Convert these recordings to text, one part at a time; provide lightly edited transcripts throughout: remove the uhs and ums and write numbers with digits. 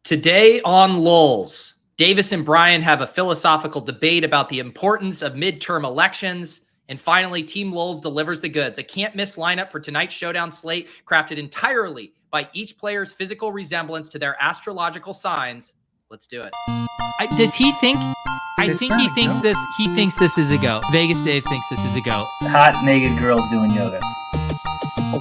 Today on Lulz, Davis and Brian have a philosophical debate about the importance of midterm elections. And finally, Team Lulz delivers the goods. A can't-miss lineup for tonight's Showdown slate, crafted entirely by each player's physical resemblance to their astrological signs. Let's do it. Does he think? I think he thinks this. He thinks this is a go. Vegas Dave thinks this is a go. Hot naked girls doing yoga.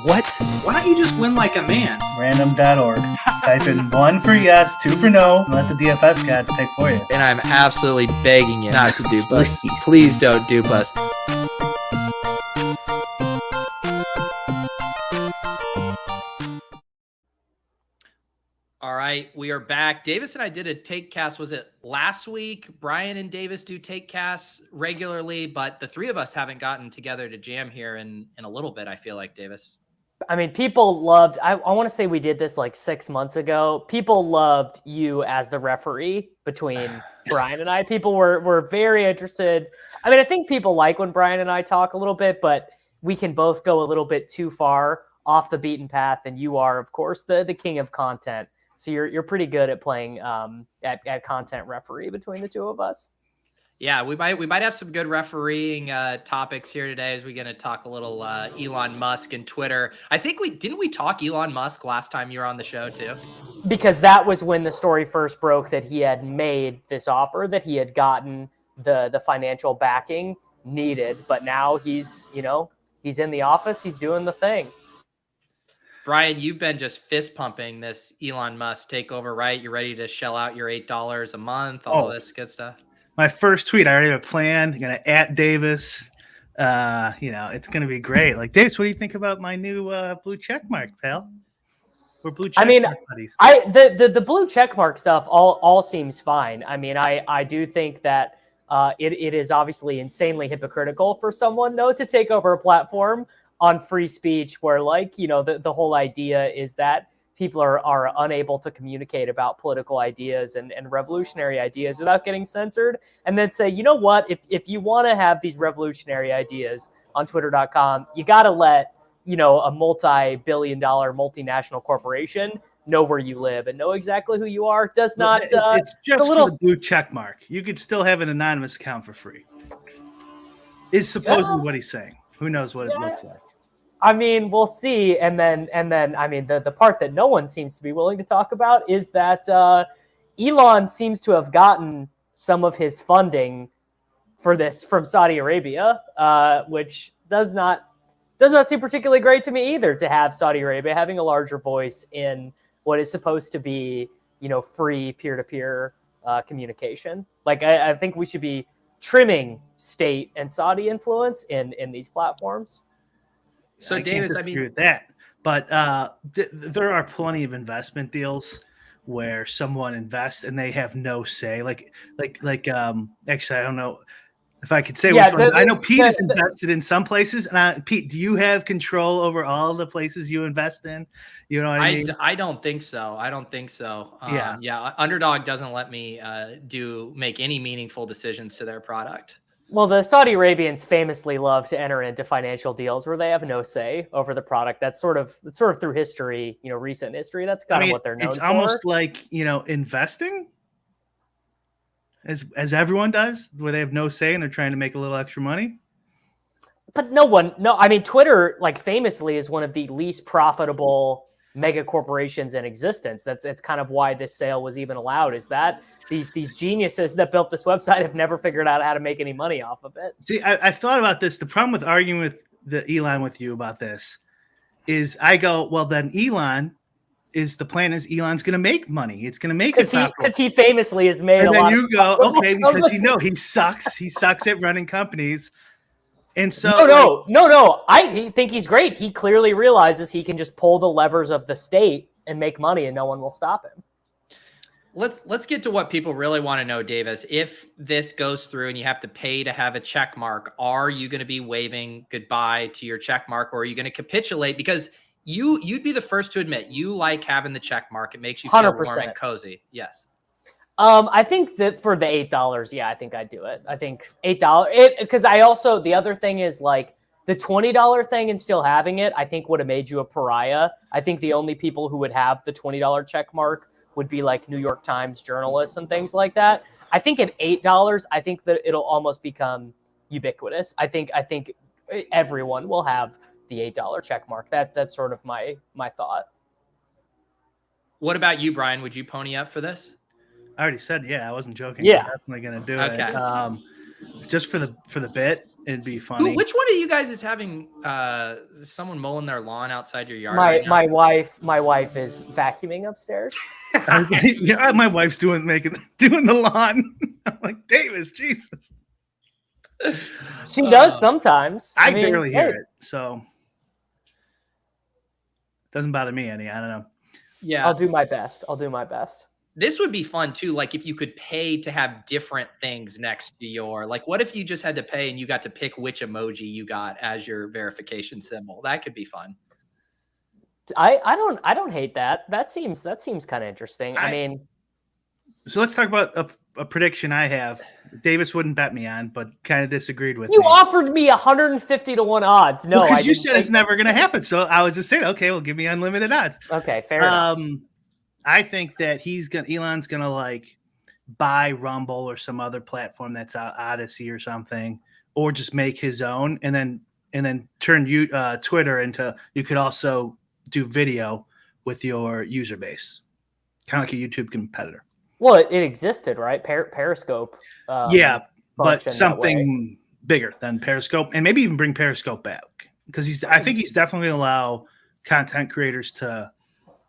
What? Why don't you just win like a man? Random.org. Type in 1 for yes, 2 for no, and let the DFS gods pick for you. And I'm absolutely begging you not to dupe us. Please don't dupe us. All right, we are back. Davis and I did a take cast. Was it last week? Brian and Davis do take casts regularly, but the three of us haven't gotten together to jam here in a little bit, I feel like, Davis. I mean, people loved, I want to say we did this like 6 months ago. People loved you as the referee between Brian and I. People were very interested. I mean, I think people like when Brian and I talk a little bit, but we can both go a little bit too far off the beaten path. And you are, of course, the king of content. So you're pretty good at playing at content referee between the two of us. Yeah, we might have some good refereeing topics here today as we're going to talk a little Elon Musk and Twitter. I think we talk Elon Musk last time you were on the show too? Because that was when the story first broke that he had made this offer, that he had gotten the financial backing needed, but now he's in the office, he's doing the thing. Brian, you've been just fist pumping this Elon Musk takeover, right? You're ready to shell out your $8 a month, all this good stuff. My first tweet, I already have a plan. I'm going to @ Davis. It's going to be great. Like, Davis, what do you think about my new blue check mark, pal? We're blue check mark buddies. The blue check mark stuff all seems fine. I mean, I do think that it is obviously insanely hypocritical for someone to take over a platform on free speech where, the whole idea is that people are unable to communicate about political ideas and revolutionary ideas without getting censored, and then say, you know what, if you want to have these revolutionary ideas on twitter.com, you got to let, a multi-billion-dollar multinational corporation know where you live and know exactly who you are. Does not. It's just for the blue check mark. You could still have an anonymous account for free. Is supposedly what he's saying. Who knows what it looks like? I mean, we'll see. And then, I mean, the part that no one seems to be willing to talk about is that Elon seems to have gotten some of his funding for this from Saudi Arabia, which does not seem particularly great to me either, to have Saudi Arabia having a larger voice in what is supposed to be, free peer-to-peer communication. Like, I think we should be trimming state and Saudi influence in these platforms. So, Davis, I mean, with that, but there are plenty of investment deals where someone invests and they have no say. Like, actually, I don't know if I could say which one. I know Pete is invested in some places. And Pete, do you have control over all the places you invest in? You know what I mean? I don't think so. Yeah. Underdog doesn't let me make any meaningful decisions to their product. Well, the Saudi Arabians famously love to enter into financial deals where they have no say over the product. That's sort of through history, recent history. That's kind of what they're known for. It's almost like, investing, as everyone does, where they have no say and they're trying to make a little extra money. But Twitter, famously, is one of the least profitable mega corporations in existence. It's kind of why this sale was even allowed, is that these geniuses that built this website have never figured out how to make any money off of it. See, I thought about this. The problem with arguing with Elon with you about this is I go, well, then Elon's going to make money. It's going to make it because he famously has made a lot. And then you go, okay, because he sucks. He sucks at running companies. And so no. I think he's great. He clearly realizes he can just pull the levers of the state and make money, and no one will stop him. Let's get to what people really want to know, Davis. If this goes through and you have to pay to have a check mark, are you going to be waving goodbye to your check mark, or are you going to capitulate? Because you'd be the first to admit you like having the check mark. It makes you feel 100%. Warm and cozy. Yes. I think that for the $8, I think I'd do it. I think $8 because the other thing is the $20 thing and still having it, I think would have made you a pariah. I think the only people who would have the $20 check mark would be like New York Times journalists and things like that. I think at $8, I think that it'll almost become ubiquitous. I think everyone will have the $8 check mark. That's sort of my thought. What about you, Brian? Would you pony up for this? I already said, yeah, I wasn't joking. Yeah. I'm definitely going to do Okay. it. Just for the bit, it'd be funny. Which one of you guys is having someone mowing their lawn outside your yard? My wife is vacuuming upstairs. Yeah, my wife's doing the lawn. I'm like, Davis, Jesus. She does sometimes. I mean, barely hear it, so doesn't bother me any. I don't know. Yeah, I'll do my best. This would be fun too. Like if you could pay to have different things next to your, like, what if you just had to pay and you got to pick which emoji you got as your verification symbol? That could be fun. I don't hate that. That seems kind of interesting. I mean, so let's talk about a prediction I have. Davis wouldn't bet me on, but kind of disagreed with you me. offered me 150 to 1 odds. No, because you said it's never going to happen. So I was just saying, okay, well, give me unlimited odds. Okay, fair enough. I think that Elon's gonna like buy Rumble or some other platform that's Odyssey or something, or just make his own, and then turn Twitter into, you could also do video with your user base, kind of like a YouTube competitor. Well, it existed, right? Periscope. Yeah, but something bigger than Periscope, and maybe even bring Periscope back, because I think he's definitely allow content creators to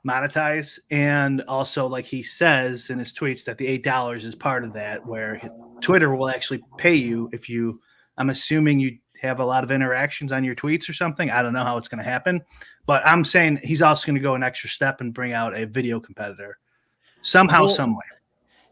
monetize, and also, like he says in his tweets, that the $8 is part of that, where Twitter will actually pay you if you, I'm assuming you have a lot of interactions on your tweets or something. I don't know how it's going to happen, but I'm saying he's also going to go an extra step and bring out a video competitor somehow, some way.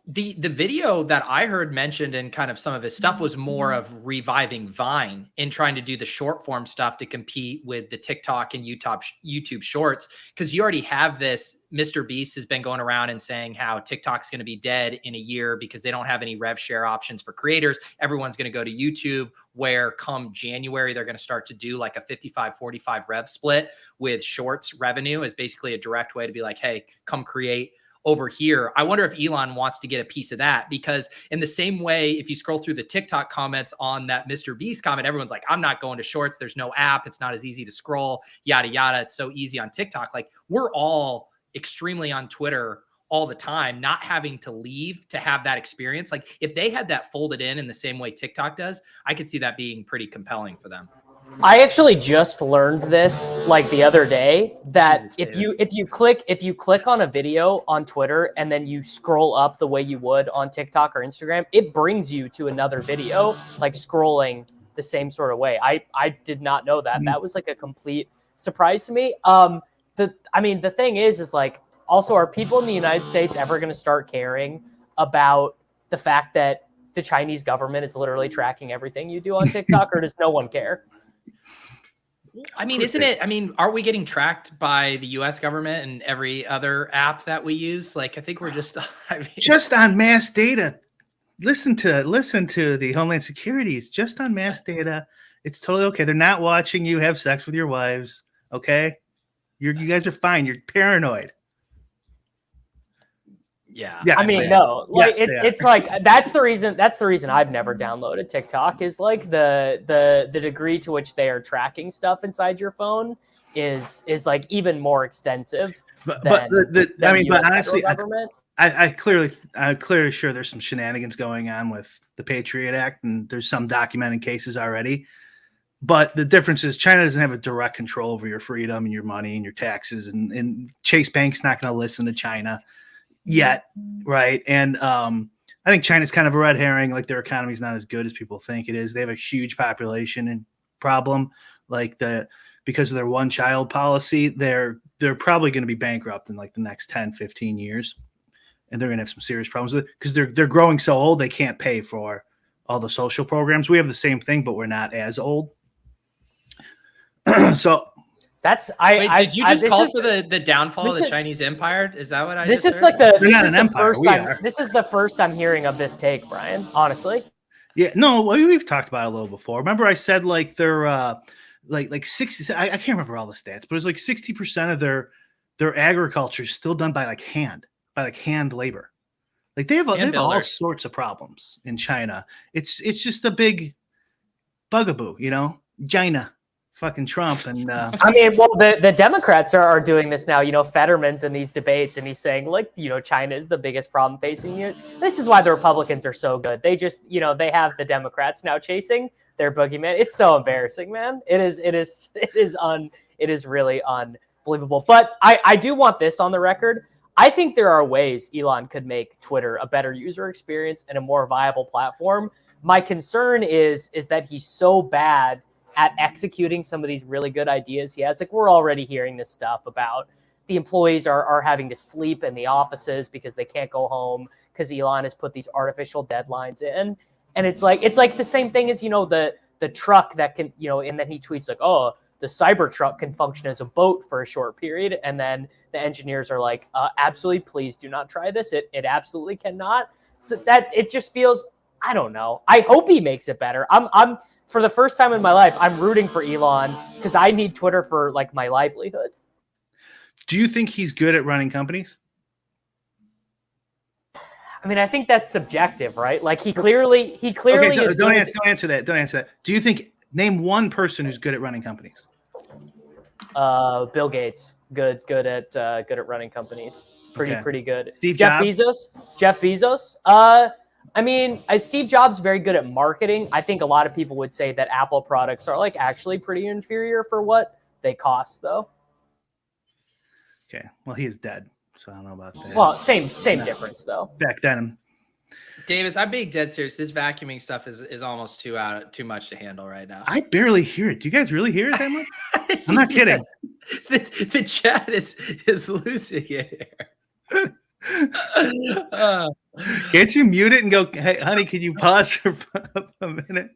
The video that I heard mentioned in kind of some of his stuff was more of reviving Vine and trying to do the short form stuff to compete with the TikTok and YouTube shorts. Because you already have this, Mr. Beast has been going around and saying how TikTok's going to be dead in a year because they don't have any rev share options for creators. Everyone's going to go to YouTube, where come January, they're going to start to do like a 55-45 rev split with shorts revenue as basically a direct way to be like, hey, come create over here. I wonder if Elon wants to get a piece of that, because in the same way, if you scroll through the TikTok comments on that Mr. Beast comment, everyone's like, I'm not going to shorts. There's no app. It's not as easy to scroll, yada, yada. It's so easy on TikTok. Like, we're all extremely on Twitter all the time, not having to leave to have that experience. Like, if they had that folded in the same way TikTok does, I could see that being pretty compelling for them. I actually just learned this like the other day, that if you click on a video on Twitter and then you scroll up the way you would on TikTok or Instagram, it brings you to another video, like scrolling the same sort of way. I did not know that. That was like a complete surprise to me. The thing is like, also, are people in the United States ever going to start caring about the fact that the Chinese government is literally tracking everything you do on TikTok, or does no one care? I mean, isn't it? I mean, are we getting tracked by the U.S. government and every other app that we use? Like, I think we're just, just on mass data. Listen to the Homeland Security's just on mass data. It's totally okay. They're not watching you have sex with your wives. Okay, you guys are fine. You're paranoid. Yeah. I mean, no, like it's like that's the reason I've never downloaded TikTok, is like the degree to which they are tracking stuff inside your phone is like even more extensive. But honestly, I'm clearly sure there's some shenanigans going on with the Patriot Act, and there's some documented cases already. But the difference is China doesn't have a direct control over your freedom and your money and your taxes, and Chase Bank's not going to listen to China yet, right? And I think China's kind of a red herring. Like, their economy is not as good as people think it is. They have a huge population and problem. Like, because of their one-child policy, they're probably going to be bankrupt in like the next 10, 15 years, and they're going to have some serious problems with it, because they're growing so old they can't pay for all the social programs. We have the same thing, but we're not as old. So. Did you just call for the downfall of the Chinese empire? Is that what I just heard? This is the first I'm hearing of this take, Brian, honestly. Yeah, no, we've talked about it a little before. Remember I said like they're like 60, I can't remember all the stats, but it's like 60% of their agriculture is still done by like hand. by like hand labor. Like they have all builders. sorts of problems in China. It's just a big bugaboo, China, fucking Trump, and I mean, well, the Democrats are doing this now. Fetterman's in these debates, and he's saying China is the biggest problem facing you. This is why the Republicans are so good. They just they have the Democrats now chasing their boogeyman. It's so embarrassing, man. It is really unbelievable. But I do want this on the record. I think there are ways Elon could make Twitter a better user experience and a more viable platform. My concern is that he's so bad at executing some of these really good ideas he has. Like, we're already hearing this stuff about the employees are having to sleep in the offices because they can't go home because Elon has put these artificial deadlines in. And it's like the same thing as, the truck that can, and then he tweets like, oh, the Cybertruck can function as a boat for a short period. And then the engineers are like, absolutely, please do not try this. It absolutely cannot. So that it just feels, I don't know. I hope he makes it better. I'm for the first time in my life, I'm rooting for Elon because I need Twitter for like my livelihood. Do you think he's good at running companies? I mean, I think that's subjective, right? Like he clearly Okay, is. Don't answer that. Don't answer that. Do you think name one person who's good at running companies? Bill Gates, good at running companies. Pretty good. Jeff Bezos. I mean, Steve Jobs very good at marketing. I think a lot of people would say that Apple products are like actually pretty inferior for what they cost, though. Okay, well, he is dead, so I don't know about that. Well, same difference though. Back then. Davis, I'm being dead serious. This vacuuming stuff is almost too much to handle right now. I barely hear it. Do you guys really hear it that much? I'm not kidding. The chat is losing it here. Can't you mute it and go, hey, honey, can you pause for a minute?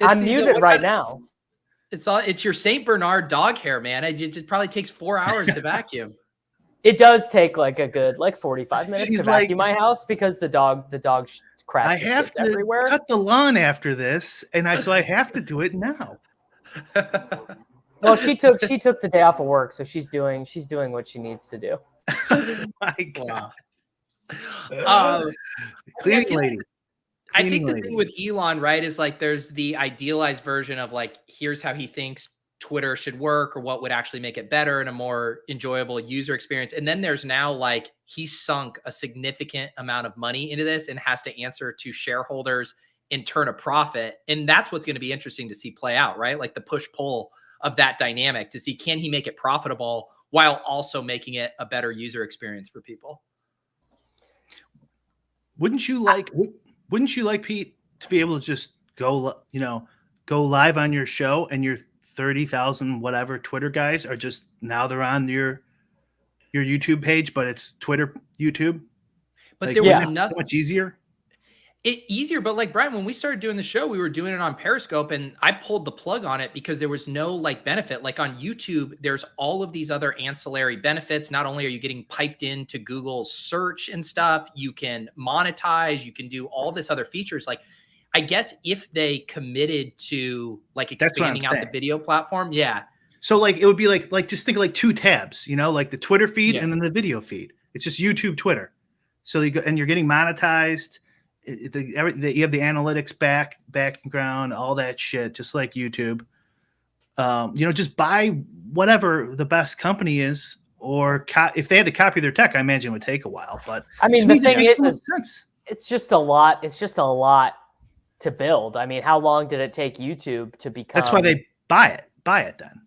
I'm muted right now. It's your Saint Bernard dog hair, man. It probably takes 4 hours to vacuum. It does take like a good 45 minutes to vacuum my house because the dog crap I have to everywhere. Cut the lawn after this, so I have to do it now. Well, she took the day off of work, so she's doing what she needs to do. My God. Cleaning lady. I think the thing with Elon, right, is like there's the idealized version of like, here's how he thinks Twitter should work or what would actually make it better and a more enjoyable user experience. And then there's now like he's sunk a significant amount of money into this and has to answer to shareholders and turn a profit. And that's what's going to be interesting to see play out, right? Like the push-pull of that dynamic to see, can he make it profitable while also making it a better user experience for people? Wouldn't you like, Pete, to be able to just go live on your show and your 30,000 whatever Twitter guys are just now they're on your YouTube page, but it's Twitter YouTube. But there was nothing so much easier. Easier, but like Brian, when we started doing the show, we were doing it on Periscope, and I pulled the plug on it because there was no like benefit. Like on YouTube, there's all of these other ancillary benefits. Not only are you getting piped into Google's search and stuff, you can monetize, you can do all this other features. Like, I guess if they committed to like expanding out the video platform, yeah. So like it would be like just think of like two tabs, like the Twitter feed and then the video feed. It's just YouTube, Twitter. So you go and you're getting monetized. You have the analytics background, all that shit, just like YouTube. Just buy whatever the best company is, or if they had to copy their tech, I imagine it would take a while. But I mean, the thing is it's just a lot. It's just a lot to build. I mean, how long did it take YouTube to become? That's why they buy it. Buy it then.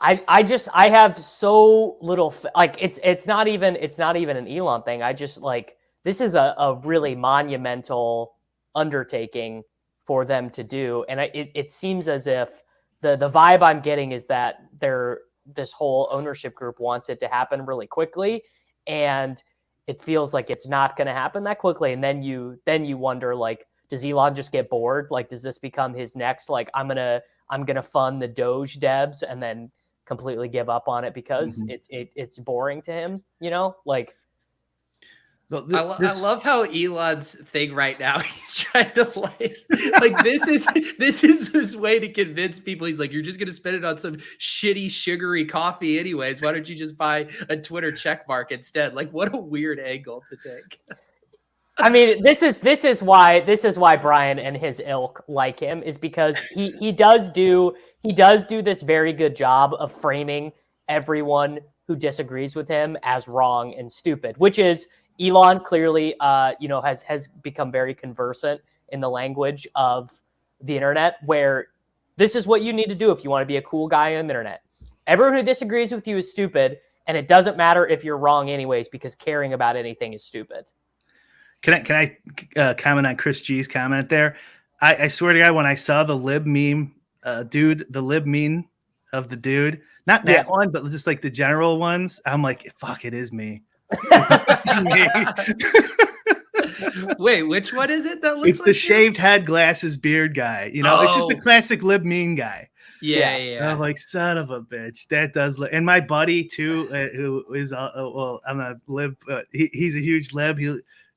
I have so little it's not even an Elon thing. I just like this is a really monumental undertaking for them to do, and it seems as if the vibe I'm getting is that this whole ownership group wants it to happen really quickly, and it feels like it's not going to happen that quickly. And then you wonder, like, does Elon just get bored? Like, does this become his next, like, I'm gonna fund the Doge devs and then completely give up on it because it's boring to him, like. I love how Elon's thing right now. He's trying to like this is his way to convince people. He's like, you're just gonna spend it on some shitty sugary coffee anyways. Why don't you just buy a Twitter check mark instead? Like, what a weird angle to take. I mean, this is why Brian and his ilk like him, is because he does do this very good job of framing everyone who disagrees with him as wrong and stupid, which is Elon clearly has become very conversant in the language of the internet, where this is what you need to do if you want to be a cool guy on the internet. Everyone who disagrees with you is stupid, and it doesn't matter if you're wrong anyways, because caring about anything is stupid. Can I comment on Chris G's comment there? I swear to God, when I saw the lib meme, the lib meme of the dude, not that one, but just like the general ones, I'm like, fuck, it is me. Wait, which one is it that looks it's like the shaved head, glasses, beard guy. It's just the classic lib meme guy. Yeah. And I'm like, son of a bitch. That does look. And my buddy too, who is I'm a lib. He's a huge lib.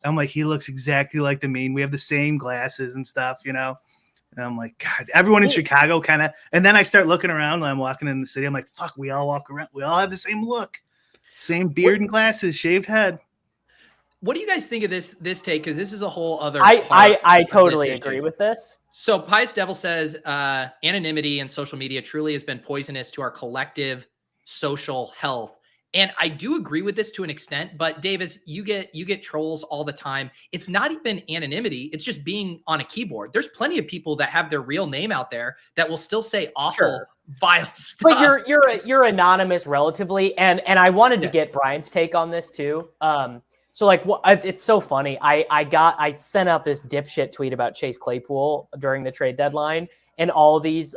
I'm like, he looks exactly like the meme. We have the same glasses and stuff, And I'm like, God, everyone in Chicago kind of. And then I start looking around when I'm walking in the city. I'm like, fuck, we all walk around. We all have the same look, same beard and glasses, shaved head. What do you guys think of this take? Because this is a whole other. I totally agree with this. So Pious Devil says anonymity and social media truly has been poisonous to our collective social health. And I do agree with this to an extent, but Davis, you get trolls all the time. It's not even anonymity. It's just being on a keyboard. There's plenty of people that have their real name out there that will still say awful, vile stuff. But you're anonymous relatively. And I wanted to get Brian's take on this too. So like, it's so funny. I sent out this dipshit tweet about Chase Claypool during the trade deadline, and all these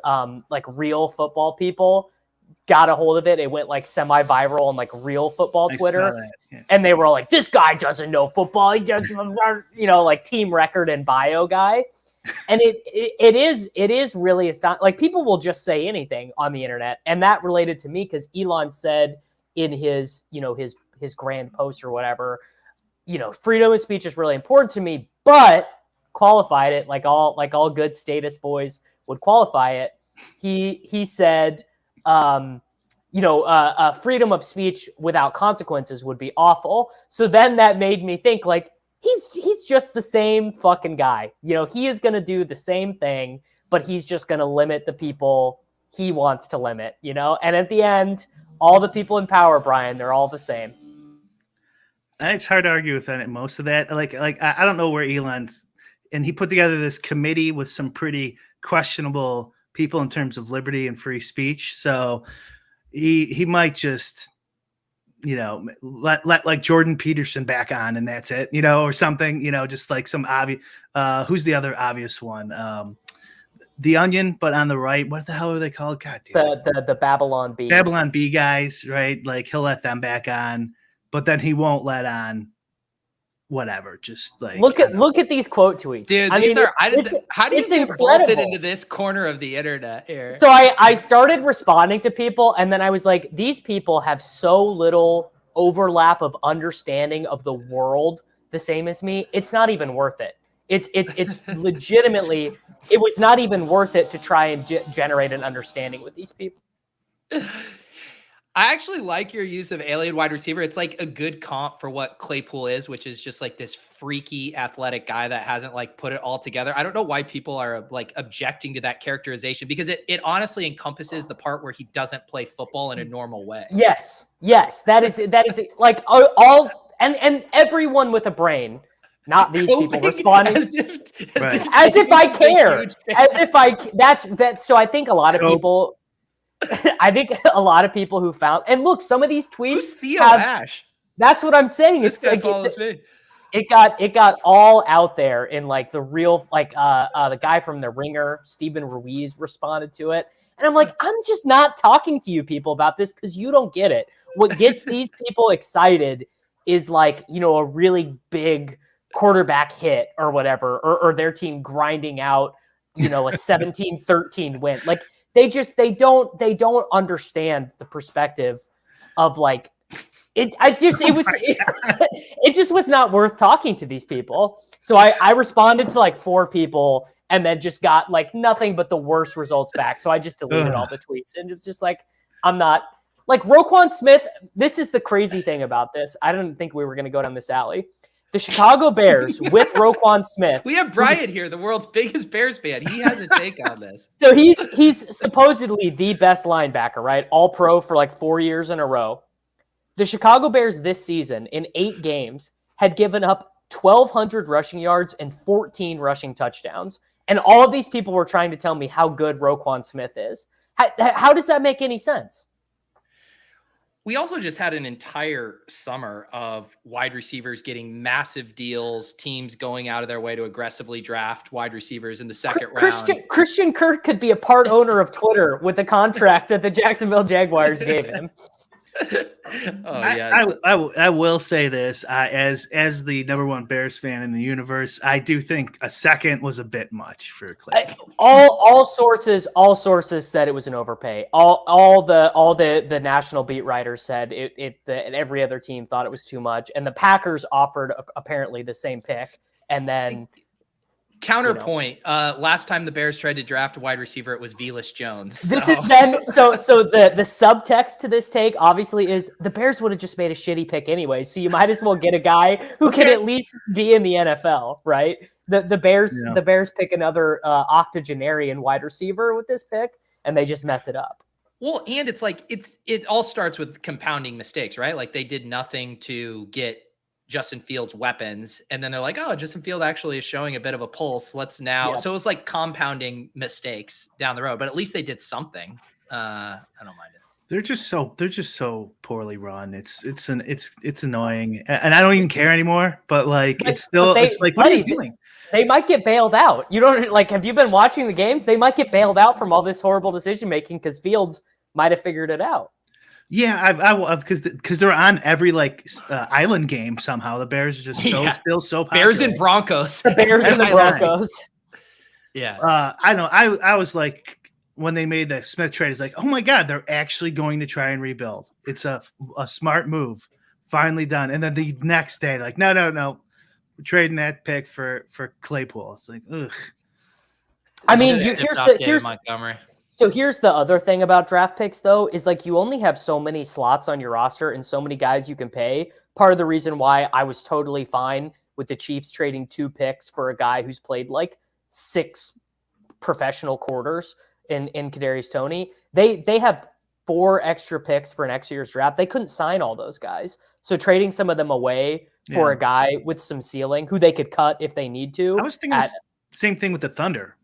like real football people got a hold of it. It went like semi-viral on like real football Twitter. And they were all like, this guy doesn't know football. He doesn't, like team record and bio guy. And it is really astonishing. Like, people will just say anything on the internet. And that related to me because Elon said in his grand post or whatever, freedom of speech is really important to me, but qualified it like all good status boys would qualify it. He said, freedom of speech without consequences would be awful. So then that made me think, like, he's just the same fucking guy. He is going to do the same thing, but he's just going to limit the people he wants to limit, and at the end, all the people in power, Brian, they're all the same. It's hard to argue with most of that. Like I don't know where Elon's, and he put together this committee with some pretty questionable people in terms of liberty and free speech. So he might just, let like Jordan Peterson back on and that's it, or something, just like some obvious, who's the other obvious one? The Onion, but on the right, what the hell are they called? God damn it. The Babylon B guys, right? Like he'll let them back on, but then he won't let on whatever. Just like look at these quote tweets, dude. How do you get vaulted into this corner of the internet here? So I started responding to people, and then I was like, these people have so little overlap of understanding of the world the same as me. It's not even worth it. It's legitimately, it was not even worth it to try and generate an understanding with these people. I actually like your use of alien wide receiver. It's like a good comp for what Claypool is, which is just like this freaky athletic guy that hasn't like put it all together. I don't know why people are like objecting to that characterization, because it honestly encompasses the part where he doesn't play football in a normal way. Yes. That is like all and everyone with a brain. Not these people responding as if I care. So I think a lot of people. I think a lot of people who found, and look, some of these tweets. Who's Theo Ash? That's what I'm saying. It's like it got all out there in like the real, like the guy from The Ringer, Steven Ruiz, responded to it, and I'm like, I'm just not talking to you people about this because you don't get it. What gets these people excited is like, a really big quarterback hit or whatever, or their team grinding out, a 17-13 win. Like they don't understand the perspective of like It just was not worth talking to these people. So I responded to like 4 people and then just got like nothing but the worst results back. So I just deleted all the tweets and it's just like, I'm not like Roquan Smith. This is the crazy thing about this. I didn't think we were going to go down this alley. The Chicago Bears with Roquan Smith. We have Brian here, the world's biggest Bears fan. He has a take on this. So he's supposedly the best linebacker, right? All pro for like 4 years in a row. The Chicago Bears this season in 8 games had given up 1,200 rushing yards and 14 rushing touchdowns. And all of these people were trying to tell me how good Roquan Smith is. How does that make any sense? We also just had an entire summer of wide receivers getting massive deals, teams going out of their way to aggressively draft wide receivers in the second round. Christian Kirk could be a part owner of Twitter with the contract that the Jacksonville Jaguars gave him. I will say this as the number one Bears fan in the universe, I do think a second was a bit much for Clay. All sources said it was an overpay. All the national beat writers said that every other team thought it was too much, and the Packers offered apparently the same pick, and then. Counterpoint. Last time the Bears tried to draft a wide receiver, it was Velus Jones. This is then so the subtext to this take obviously is the Bears would have just made a shitty pick anyway. So you might as well get a guy who can at least be in the NFL, right? The Bears pick another octogenarian wide receiver with this pick, and they just mess it up. Well, and it's like it all starts with compounding mistakes, right? Like they did nothing to get Justin Fields weapons, and then they're like, oh, Justin Field actually is showing a bit of a pulse. Let's now. Yep. So it was like compounding mistakes down the road, but at least they did something. I don't mind it. They're just so poorly run. It's annoying, and I don't even care anymore. But like, it's like, what are you doing? They might get bailed out. You don't like. Have you been watching the games? They might get bailed out from all this horrible decision making because Fields might have figured it out. Yeah, because they're on every island game somehow. The Bears are just still so popular. Bears and Broncos. The Bears and the Broncos. Yeah. I know. I was like, when they made the Smith trade, it's like, oh my God, they're actually going to try and rebuild. It's a smart move. Finally done. And then the next day, like, no. We're trading that pick for Claypool. It's like, ugh. I mean, here's Montgomery. So here's the other thing about draft picks, though, is like you only have so many slots on your roster and so many guys you can pay. Part of the reason why I was totally fine with the Chiefs trading 2 picks for a guy who's played like 6 professional quarters in Kadarius Toney. They have 4 extra picks for next year's draft. They couldn't sign all those guys. So trading some of them away for a guy with some ceiling who they could cut if they need to. I was thinking the same thing with the Thunder.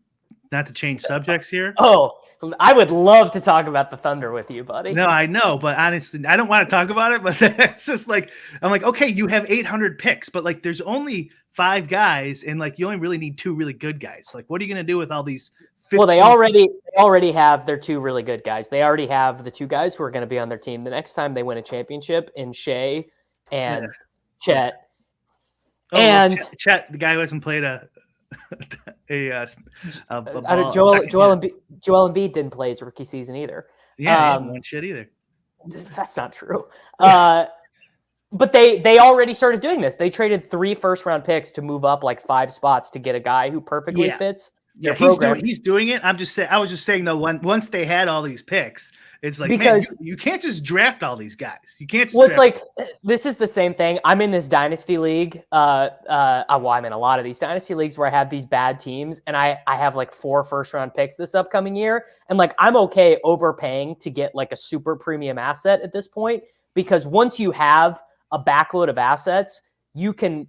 Not to change subjects here. Oh, I would love to talk about the Thunder with you, buddy. No, I know, but honestly, I don't want to talk about it. But it's just like, I'm like, okay, you have 800 picks, but like, there's only 5 guys, and like, you only really need 2 really good guys. Like, what are you going to do with all these? 15? Well, they already have their 2 really good guys. They already have the 2 guys who are going to be on their team the next time they win a championship in Shea and Chet. Chet, the guy who hasn't played Joel Embiid didn't play his rookie season either. Yeah, he didn't shit either. That's not true. But they already started doing this. They traded 3 first-round picks to move up like 5 spots to get a guy who perfectly fits. Yeah, he's doing it. I was just saying though, once they had all these picks, it's like, because man, you can't just draft all these guys. You can't. It's like this is the same thing. I'm in this dynasty league. I'm in a lot of these dynasty leagues where I have these bad teams, and I have like 4 first-round picks this upcoming year, and like I'm okay overpaying to get like a super premium asset at this point, because once you have a backload of assets, you can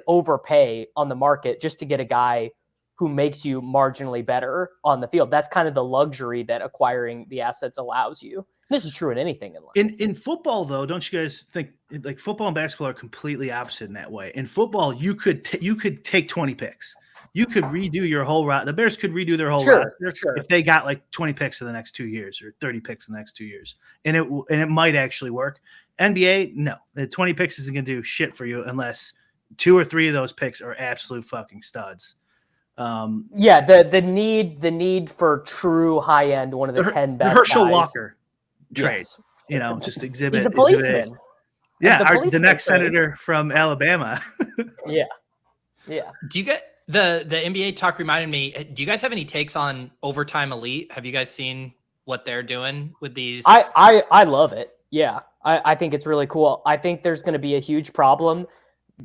overpay on the market just to get a guy who makes you marginally better on the field. That's kind of the luxury that acquiring the assets allows you. This is true in anything in life. In football, though, don't you guys think like football and basketball are completely opposite in that way? In football, you could take 20 picks. You could redo your whole roster. The Bears could redo their whole roster if they got like 20 picks in the next 2 years or 30 picks in the next 2 years, and it might actually work. NBA, no, the 20 picks isn't going to do shit for you unless 2 or 3 of those picks are absolute fucking studs. The need for true high end, one of the 10 best. The Herschel guys. Walker trade, just exhibit. He's a policeman. Yeah, the policeman next trade. senator from Alabama. Yeah. Yeah. Do you get the NBA talk reminded me? Do you guys have any takes on Overtime Elite? Have you guys seen what they're doing with these? I love it. Yeah. I think it's really cool. I think there's going to be a huge problem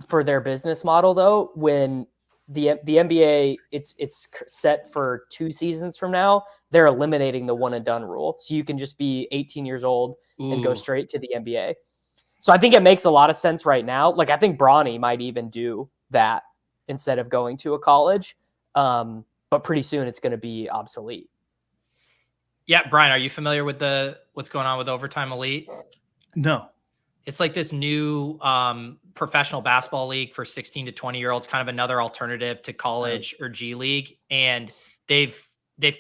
for their business model though when the NBA it's set for 2 seasons from now. They're eliminating the one and done rule, so you can just be 18 years old and go straight to the NBA. So I think it makes a lot of sense right now. Like I think Bronny might even do that instead of going to a college, but pretty soon it's going to be obsolete. Yeah, Brian, are you familiar with what's going on with Overtime Elite? No. It's like this new professional basketball league for 16 to 20-year-olds, kind of another alternative to college or G League. And they've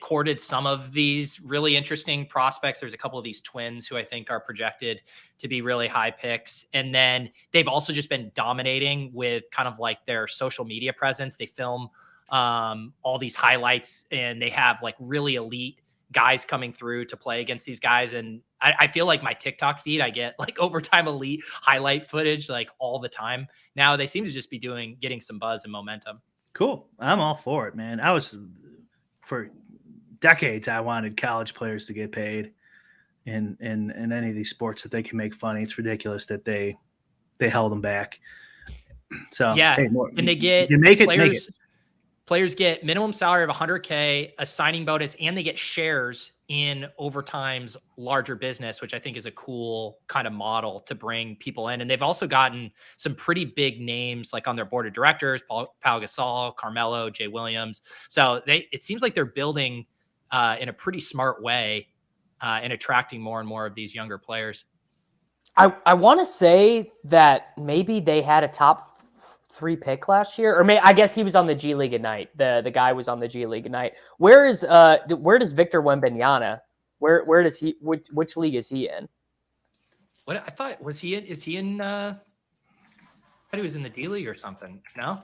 courted some of these really interesting prospects. There's a couple of these twins who I think are projected to be really high picks. And then they've also just been dominating with kind of like their social media presence. They film all these highlights and they have like really elite guys coming through to play against these guys. And I feel like my TikTok feed, I get like Overtime Elite highlight footage like all the time. Now they seem to just be getting some buzz and momentum. Cool. I'm all for it, man. For decades, I wanted college players to get paid in any of these sports that they can make funny. It's ridiculous that they held them back. So yeah, hey, and they get players get minimum salary of $100K, a signing bonus, and they get shares in Overtime's larger business, which I think is a cool kind of model to bring people in. And they've also gotten some pretty big names like on their board of directors, Pau Gasol, Carmelo, Jay Williams. So it seems like they're building in a pretty smart way and attracting more and more of these younger players. I want to say that maybe they had a top 3 pick last year, or I guess he was on the G League Ignite. The guy was on the G League Ignite. Where does Victor Wembanyama? Where does he? Which league is he in? What I thought is he in? I thought he was in the D League or something. No.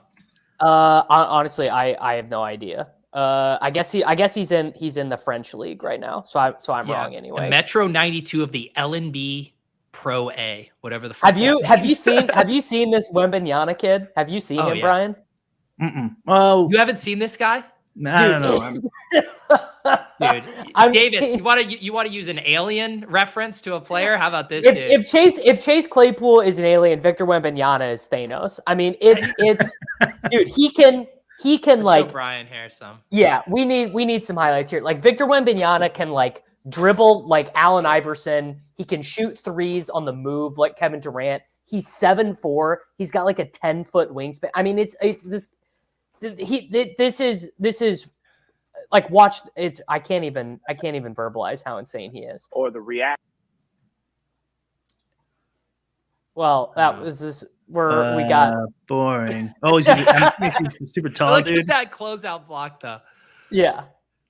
Honestly, I have no idea. I guess he's in the French league right now. So I'm wrong anyway. The Metro 92 of the LNB Pro A, whatever the fuck. Have you seen this Wembanyama kid? Have you seen him, Brian? Well, you haven't seen this guy? I don't know. Dude, Davis, you want to use an alien reference to a player? How about this? If Chase Claypool is an alien, Victor Wembanyama is Thanos. I mean, it's dude. He can like show Brian here some. Yeah, we need some highlights here. Like Victor Wembanyama can like dribble like Allen Iverson. He can shoot threes on the move like Kevin Durant. He's 7'4". He's got like a 10-foot wingspan. I mean, it's this. This is like watch. I can't even verbalize how insane he is. Or the react. Well, that was this. We got boring. Oh, he's the super tall Look dude. at that closeout block though. Yeah.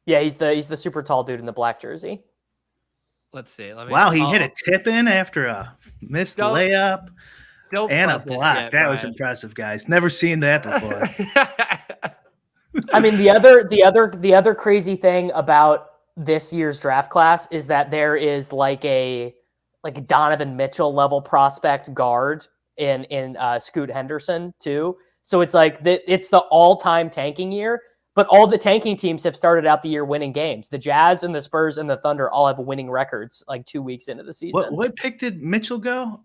He's the super tall dude in the black jersey. Let's see. Wow, he hit a tip in after a missed layup and a block. That was impressive, guys. Never seen that before. I mean, the other crazy thing about this year's draft class is that there is like a Donovan Mitchell level prospect guard in Scoot Henderson too. So it's like it's the all-time tanking year. But all the tanking teams have started out the year winning games. The Jazz and the Spurs and the Thunder all have winning records like 2 weeks into the season. What pick did Mitchell go?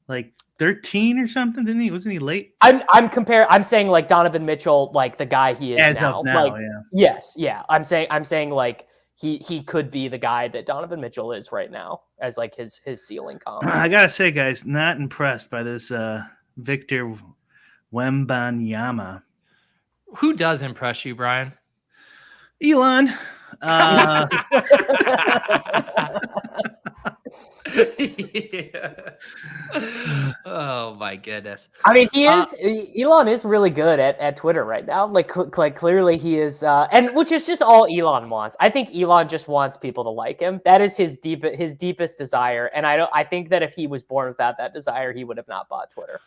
Like 13 or something? Didn't he? Wasn't he late? I'm saying like Donovan Mitchell, like the guy he is as now. Of now, like, yeah. Yes, yeah. I'm saying like he could be the guy that Donovan Mitchell is right now as like his ceiling comp. I gotta say, guys, not impressed by this Victor Wembanyama. Who does impress you, Brian? Elon. Yeah. Oh my goodness. I mean, Elon is really good at Twitter right now. Like clearly he is, and which is just all Elon wants. I think Elon just wants people to like him. That is his deepest desire. And I think that if he was born without that desire, he would have not bought Twitter.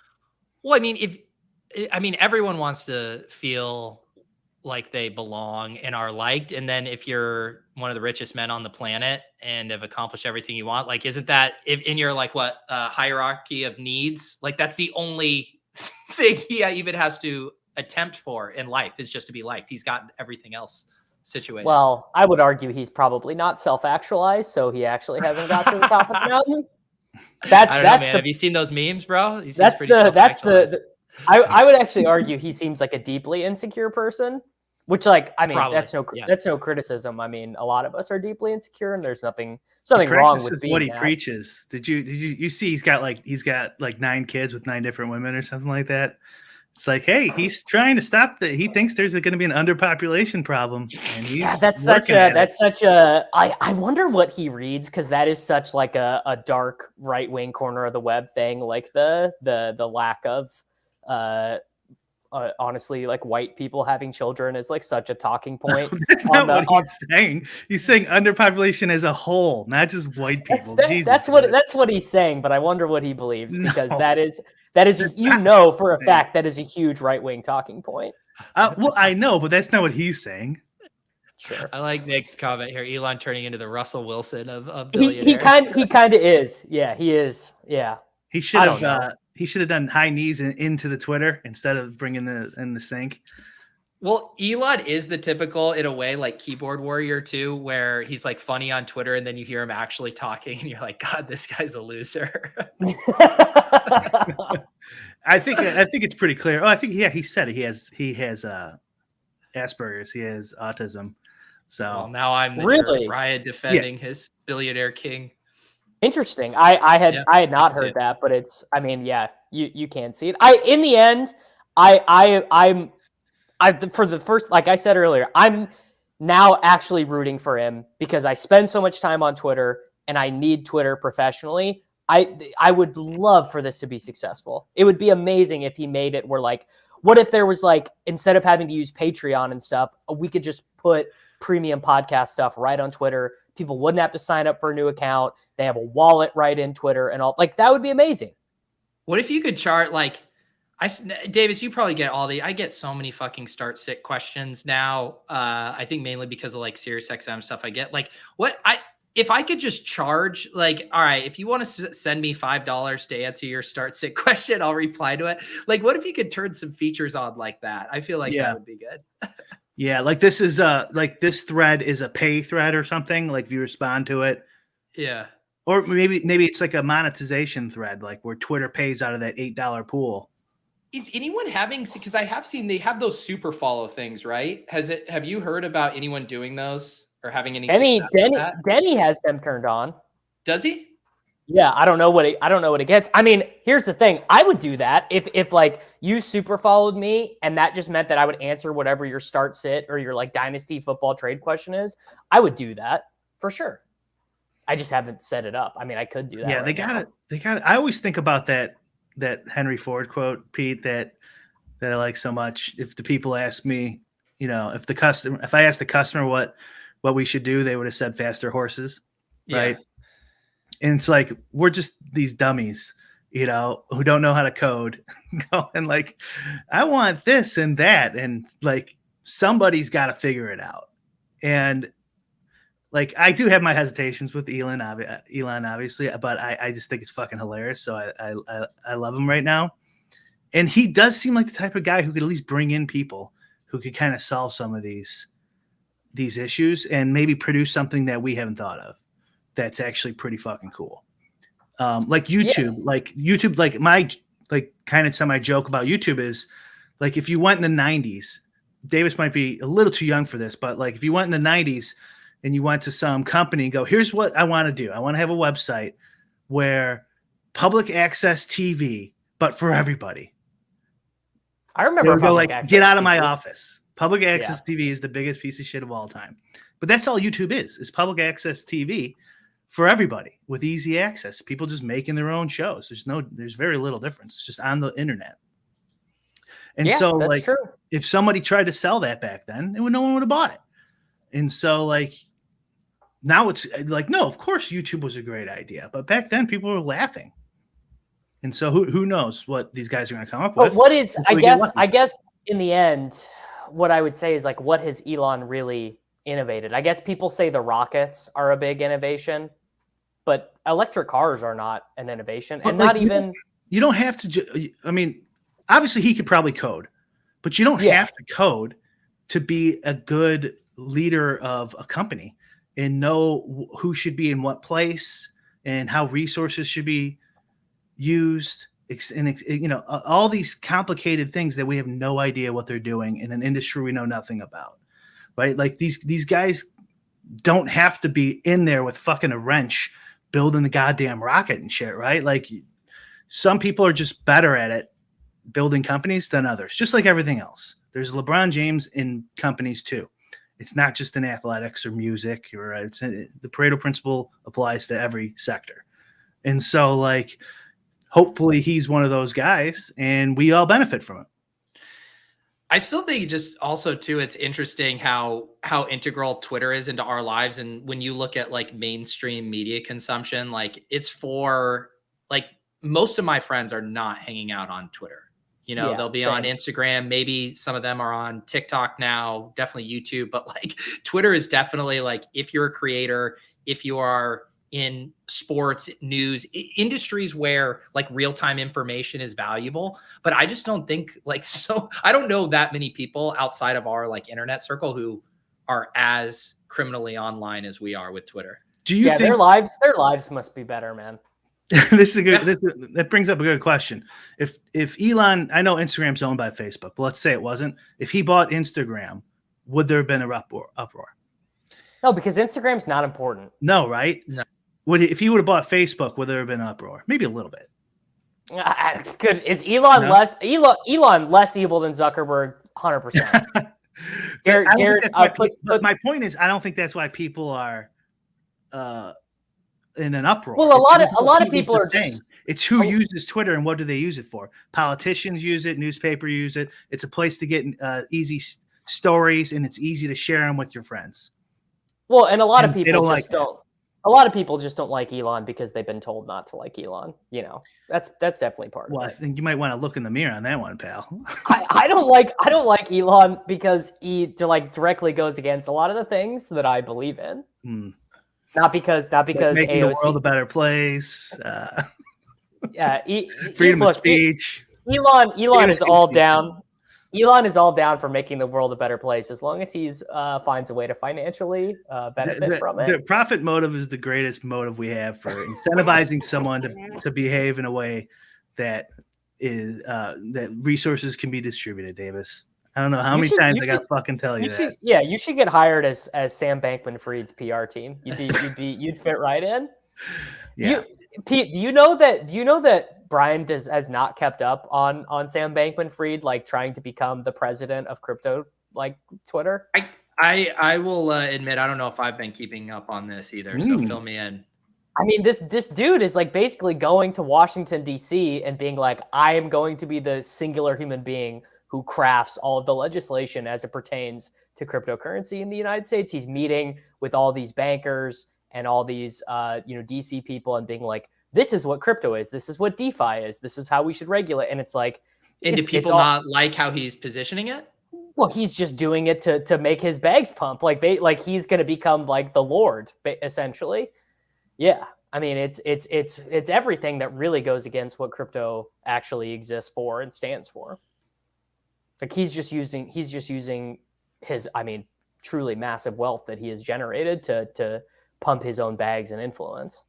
Well, I mean, everyone wants to feel like they belong and are liked. And then if you're one of the richest men on the planet and have accomplished everything you want, like, isn't that in your like hierarchy of needs? Like that's the only thing he even has to attempt for in life is just to be liked. He's got everything else situated. Well, I would argue he's probably not self-actualized, so he actually hasn't got to the top of the mountain. That's have you seen those memes, bro? I would actually argue he seems like a deeply insecure person, which, like, I mean, Probably, that's no criticism. I mean, a lot of us are deeply insecure, and there's nothing wrong with being what he that. preaches. Did you see he's got like 9 kids with 9 different women or something like that? It's like, hey, he's trying to stop that. He thinks there's going to be an underpopulation problem, and he's I wonder what he reads, because that is such like a dark right wing corner of the web thing, like the lack of honestly, like white people having children is like such a talking point. That's not what he's saying. He's saying underpopulation as a whole, not just white people. That's what he's saying. But I wonder what he believes, because that is for a fact that is a huge right wing talking point. Well, I know, but that's not what he's saying. Sure. I like Nick's comment here. Elon turning into the Russell Wilson of billionaires. He kind of is. Yeah, he is. Yeah. He should have done high knees into the Twitter instead of bringing in the sink. Well, Elon is the typical, in a way, like keyboard warrior too, where he's like funny on Twitter and then you hear him actually talking and you're like, God, this guy's a loser. I think it's pretty clear. Oh, I think he said he has Asperger's, he has autism. So now I'm really Ryan defending his billionaire king. Interesting. I had not heard that, but it's, I mean, yeah, you can see it. In the end, I'm for the first, like I said earlier, I'm now actually rooting for him because I spend so much time on Twitter and I need Twitter professionally. I would love for this to be successful. It would be amazing if he made it where, like, what if there was, like, instead of having to use Patreon and stuff, we could just put premium podcast stuff right on Twitter. People wouldn't have to sign up for a new account. They have a wallet right in Twitter and all. Like, that would be amazing. What if you could chart, like, Davis, you probably get I get so many fucking start sit questions now. I think mainly because of like SiriusXM stuff I get. Like, if I could just charge, like, all right, if you want to send me $5 to answer your start sit question, I'll reply to it. Like, what if you could turn some features on like that? I feel like that would be good. Yeah, like this is like this thread is a pay thread or something. Like if you respond to it. Yeah. Or maybe it's like a monetization thread, like where Twitter pays out of that $8 pool. Is anyone having, because I have seen they have those super follow things, right? Have you heard about anyone doing those or having any success with that? Denny has them turned on. Does he? Yeah, I don't know what it gets. I mean, here's the thing. I would do that if like you super followed me and that just meant that I would answer whatever your start sit or your like dynasty football trade question is. I would do that for sure. I just haven't set it up. I mean, I could do that. Yeah, they got it. I always think about that Henry Ford quote, Pete, that I like so much. If the people ask me, if I asked the customer what we should do, they would have said faster horses. Right. And it's like, we're just these dummies, who don't know how to code, going like, I want this and that. And like, somebody's got to figure it out. And like, I do have my hesitations with Elon, obviously, but I just think it's fucking hilarious. So I love him right now. And he does seem like the type of guy who could at least bring in people who could kind of solve some of these issues and maybe produce something that we haven't thought of. That's actually pretty fucking cool. Like YouTube, like my kind of semi joke about YouTube is like, if you went in the 90s, Davis might be a little too young for this, but like if you went in the 90s and you went to some company and go, here's what I want to do. I want to have a website where public access TV, but for everybody. I remember go like, get out of my office. Public access TV is the biggest piece of shit of all time. But that's all YouTube is public access TV for everybody with easy access. People just making their own shows. There's very little difference. It's just on the internet. And so like, true. If somebody tried to sell that back then, no one would have bought it. And so like, now it's like, no, of course YouTube was a great idea, but back then people were laughing. And so who knows what these guys are going to come up with. But what is, I guess in the end, what I would say is like, what has Elon really innovated? I guess people say the rockets are a big innovation, but electric cars are not an innovation, and not even. You don't have to. I mean, obviously he could probably code, but you don't have to code to be a good leader of a company and know who should be in what place and how resources should be used. And all these complicated things that we have no idea what they're doing in an industry we know nothing about, right? Like these guys don't have to be in there with fucking a wrench building the goddamn rocket and shit, right? Like some people are just better at it building companies than others, just like everything else. There's LeBron James in companies too. It's not just in athletics or music, right? The Pareto principle applies to every sector. And so like, hopefully he's one of those guys and we all benefit from it. I still think just also too, it's interesting how integral Twitter is into our lives. And when you look at like mainstream media consumption, like it's for like most of my friends are not hanging out on Twitter. They'll be on Instagram. Maybe some of them are on TikTok now, definitely YouTube, but like Twitter is definitely like, if you're a creator, if you are in sports, news, industries where like real-time information is valuable. But I just don't think I don't know that many people outside of our like internet circle who are as criminally online as we are with Twitter. Do you think their lives must be better, man? This is a good. That brings up a good question. If Elon, I know Instagram's owned by Facebook, but let's say it wasn't. If he bought Instagram, would there have been an uproar? No, because Instagram's not important. No, right? No. If he would have bought Facebook, would there have been an uproar? Maybe a little bit. Is Elon less evil than Zuckerberg? 100%. But my point is, I don't think that's why people are in an uproar. Well, a lot of people are saying it's who uses Twitter and what do they use it for? Politicians use it, newspaper use it. It's a place to get easy stories, and it's easy to share them with your friends. Well, and a lot of people just don't. A lot of people just don't like Elon because they've been told not to like Elon. That's definitely part of it. Well, I think you might want to look in the mirror on that one, pal. I don't like Elon because he directly goes against a lot of the things that I believe in. Not because making AOC, the world a better place. Freedom of speech. Elon is all down. Elon is all down for making the world a better place as long as he's finds a way to financially benefit from it. The profit motive is the greatest motive we have for incentivizing someone to behave in a way that is that resources can be distributed. Davis, I don't know how many times I got to fucking tell you that. You should get hired as Sam Bankman-Fried's PR team. You'd fit right in. Yeah. Pete, do you know that Brian has not kept up on Sam Bankman-Fried, like trying to become the president of crypto, like Twitter? I will admit, I don't know if I've been keeping up on this either. So fill me in. I mean, this dude is like basically going to Washington, D.C. and being like, I am going to be the singular human being who crafts all of the legislation as it pertains to cryptocurrency in the United States. He's meeting with all these bankers and all these, DC people and being like, this is what crypto is. This is what DeFi is. This is how we should regulate. And it's like, and do people not like how he's positioning it? Well, he's just doing it to make his bags pump. Like he's going to become like the Lord, essentially. Yeah. I mean, it's everything that really goes against what crypto actually exists for and stands for. Like he's just using his, truly massive wealth that he has generated to pump his own bags and influence.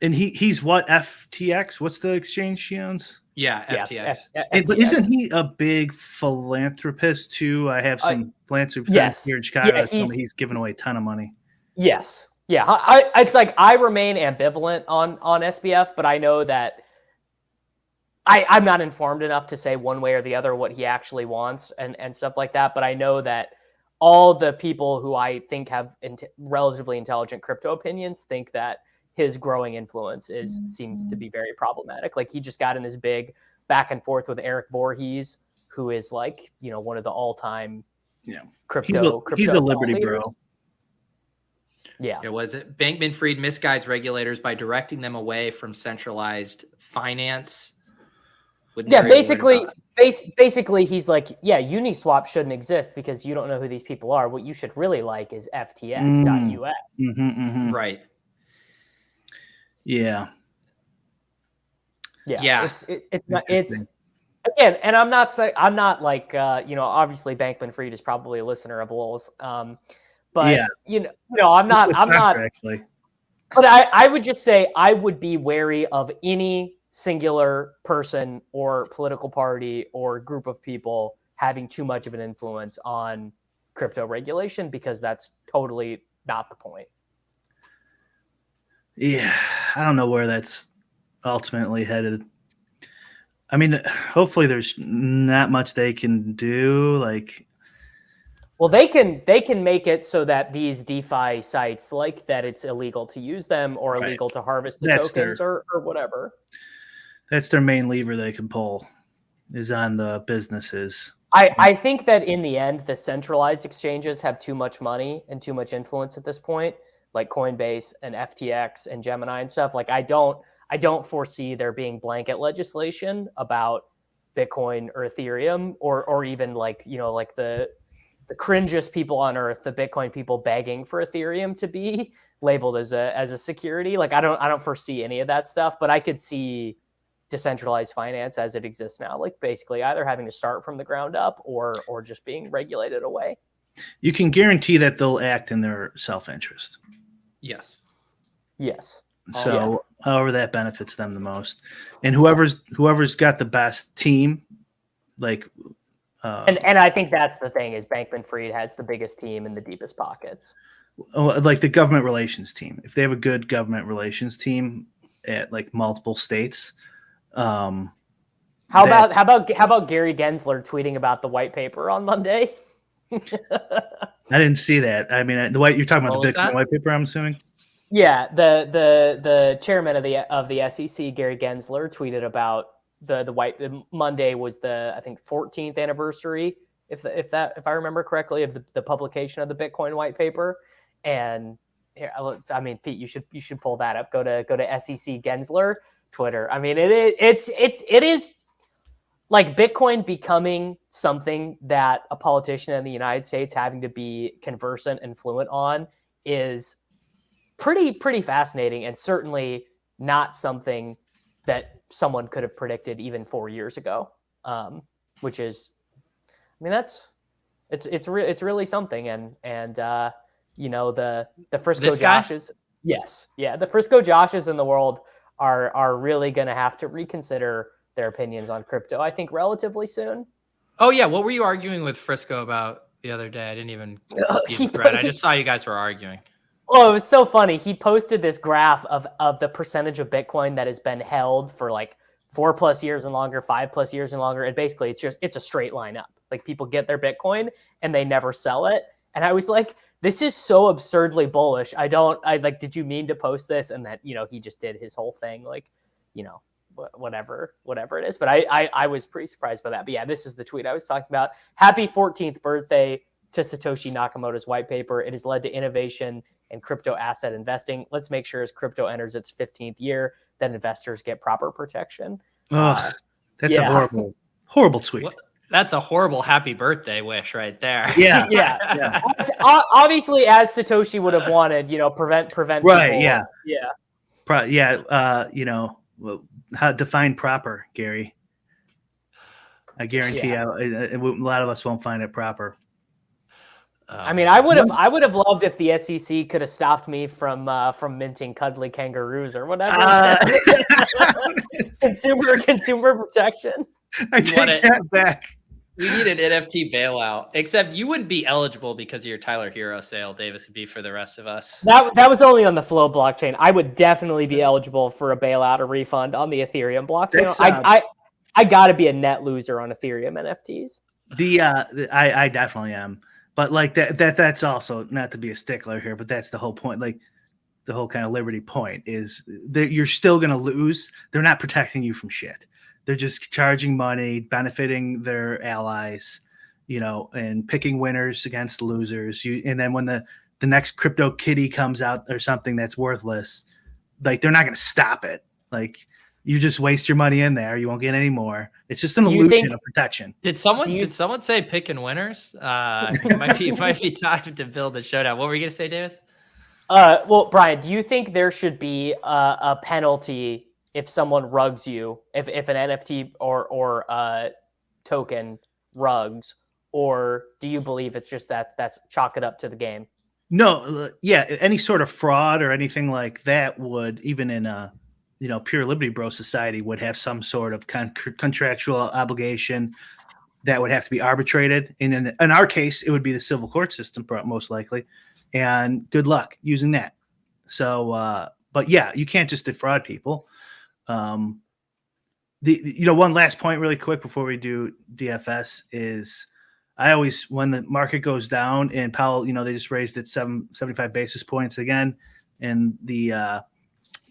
And he's what, FTX? What's the exchange he owns? Yeah, FTX. But isn't he a big philanthropist too? I have some philanthropists here in Chicago. Yeah, he's giving away a ton of money. Yes. Yeah. It's like I remain ambivalent on SBF, but I know that I'm not informed enough to say one way or the other what he actually wants and stuff like that. But I know that all the people who I think have relatively intelligent crypto opinions think that his growing influence seems to be very problematic. Like he just got in this big back and forth with Eric Voorhees, who is like, one of the all-time crypto. He's a Liberty bro. Yeah. It was it. Bankman-Fried misguides regulators by directing them away from centralized finance. with Yeah, Mary worried basically, he's like, yeah, Uniswap shouldn't exist because you don't know who these people are. What you should really like is FTX.us. right. Yeah. Yeah, it's not Interesting. again, and I'm not saying I'm not like obviously Bankman Fried is probably a listener of Lowell's, but Yeah. I'm not Actually. But I would just say I would be wary of any singular person or political party or group of people having too much of an influence on crypto regulation, because that's totally not the point. Yeah, I don't know where that's ultimately headed. I mean, hopefully there's not much they can do. Like, Well, they can make it so that these DeFi sites, like that, it's illegal to use them or Right. illegal to harvest the That's tokens or whatever. that's their main lever they can pull, is on the businesses. I think that in the end, the centralized exchanges have too much money and too much influence at this point, like Coinbase and FTX and Gemini and stuff. Like I don't foresee there being blanket legislation about Bitcoin or Ethereum or even like the cringiest people on earth, the Bitcoin people begging for Ethereum to be labeled as a security. Like I don't foresee any of that stuff, but I could see decentralized finance as it exists now, like basically either having to start from the ground up or just being regulated away. You can guarantee that they'll act in their self-interest. Yes. So however that benefits them the most, and whoever's got the best team, like and I think that's the thing, is Bankman Fried has the biggest team and the deepest pockets. Like the government relations team. If they have a good government relations team at like multiple states, how about Gary Gensler tweeting about the white paper on Monday? I didn't see that. I mean, you're talking about the Bitcoin white paper, I'm assuming. Yeah, the chairman of the SEC, Gary Gensler, tweeted about the Monday was the, I think, 14th anniversary, if I remember correctly, of the publication of the Bitcoin white paper. And here, I mean, Pete, you should pull that up. Go to SEC Gensler Twitter. I mean, it is like Bitcoin becoming something that a politician in the United States having to be conversant and fluent on is pretty fascinating, and certainly not something that someone could have predicted even 4 years ago. Which is, I mean, it's really something. And the Frisco Joshes, the Frisco Joshes in the world are really going to have to reconsider their opinions on crypto, I think, relatively soon. Oh yeah, what were you arguing with Frisco about the other day? I didn't even see the thread. I just saw you guys were arguing. Oh, it was so funny. He posted this graph of the percentage of Bitcoin that has been held for like 4+ years and longer, 5+ years and longer. And basically it's a straight line up. Like people get their Bitcoin and they never sell it. And I was like, this is so absurdly bullish. I like, did you mean to post this? And that, he just did his whole thing, like, whatever it is. But I was pretty surprised by that. But yeah, this is the tweet I was talking about. Happy 14th birthday to Satoshi Nakamoto's white paper. It has led to innovation in crypto asset investing. Let's make sure as crypto enters its 15th year that investors get proper protection. That's a horrible tweet. That's a horrible happy birthday wish right there. Yeah. Yeah. Obviously, as Satoshi would have wanted, prevent right, people. Yeah. How to define proper, Gary. I guarantee a lot of us won't find it proper. I mean, I would have loved if the SEC could have stopped me from minting cuddly kangaroos or whatever. Consumer protection. I take that back. We need an NFT bailout, except you wouldn't be eligible because of your Tyler Hero sale, Davis. Would be for the rest of us. That was only on the Flow blockchain. I would definitely be eligible for a bailout or refund on the Ethereum blockchain. I got to be a net loser on Ethereum NFTs. I definitely am. But like that's also, not to be a stickler here, but that's the whole point. Like the whole kind of Liberty point is that you're still going to lose. They're not protecting you from shit. They're just charging money, benefiting their allies, and picking winners against losers. And then when the next crypto kitty comes out or something that's worthless, like they're not going to stop it. Like you just waste your money in there. You won't get any more. It's just an illusion of protection. Did someone say picking winners? It might be time to build a showdown. What were you gonna say, Davis? Well, Brian, do you think there should be a penalty if someone rugs you, if an NFT or token rugs, or do you believe it's just that's chalk it up to the game? No, yeah, any sort of fraud or anything like that would, even in a pure Liberty Bro society, would have some sort of contractual obligation that would have to be arbitrated. In our case, it would be the civil court system, most likely. And good luck using that. So, but yeah, you can't just defraud people. One last point really quick before we do DFS is I always, when the market goes down and Powell, they just raised it 75 basis points again, and the